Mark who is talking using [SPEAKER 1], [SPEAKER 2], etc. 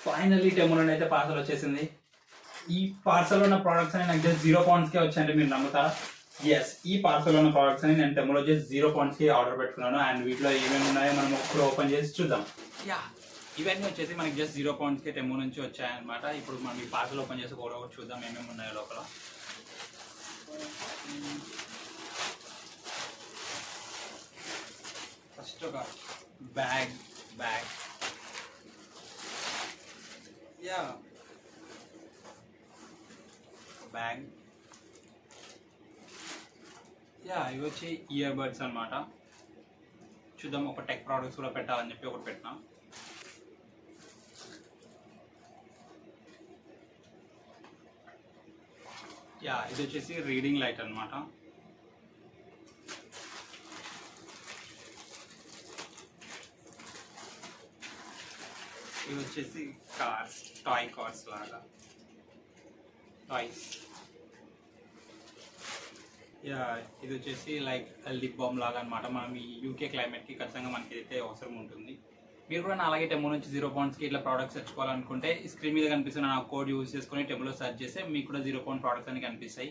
[SPEAKER 1] Finally టెమో నుండి అయితే parcel వచ్చేసింది. ఈ పార్సల్ ఉన్న ప్రోడక్ట్స్ అని నాకు జస్ట్ 0 పౌండ్స్కే వచ్చాయంటే మీరు నమ్ముతారా? ఎస్, ఈ పార్సల్ ఉన్న ప్రోడక్ట్స్ అని నేను టెమోలో జస్ట్ 0 పౌండ్స్కి ఆర్డర్ పెట్టుకున్నాను. అండ్ వీటిలో ఏమేమి ఉన్నాయో మనం ఇప్పుడు ఓపెన్ చేసి చూద్దాం. యా, ఇవన్నీ వచ్చేసి మనకి జస్ట్ 0 పౌండ్స్కే టెమో నుంచి వచ్చాయన్నమాట. ఇప్పుడు మనం ఈ పార్సల్ ఓపెన్ చేసి ఒకటి చూద్దాం ఏమేమి ఉన్నాయో లోపల. ఫస్ట్ ఒక బ్యాగ్ యా బ్యాగ్ యా ఇవి వచ్చి ఇయర్ బడ్స్ అనమాట. చూద్దాం, ఒక టెక్ ప్రోడక్ట్స్ కూడా పెట్టాలని చెప్పి ఒకటి పెట్టినా. యా ఇది వచ్చేసి రీడింగ్ లైట్ అనమాట. ఇవి వచ్చేసి కార్స్, టాయ్ కార్స్ లాగా టాయ్స్. యా ఇది వచ్చేసి లైక్ లిప్ బామ్ లాగా అనమాట. మనం ఈ యూకే క్లైమేట్కి ఖచ్చితంగా మనకి అయితే అవసరం ఉంటుంది. మీరు కూడా అలాగే టెమో నుంచి 0 పౌండ్స్కి ఇట్లా ప్రోడక్ట్స్ తెచ్చుకోవాలనుకుంటే స్క్రీన్ మీద కనిపిస్తున్న నా కోడ్ యూజ్ చేసుకుని టెమోలో సెర్చ్ చేస్తే మీకు కూడా 0 పౌండ్ ప్రోడక్ట్స్ అని కనిపిస్తాయి.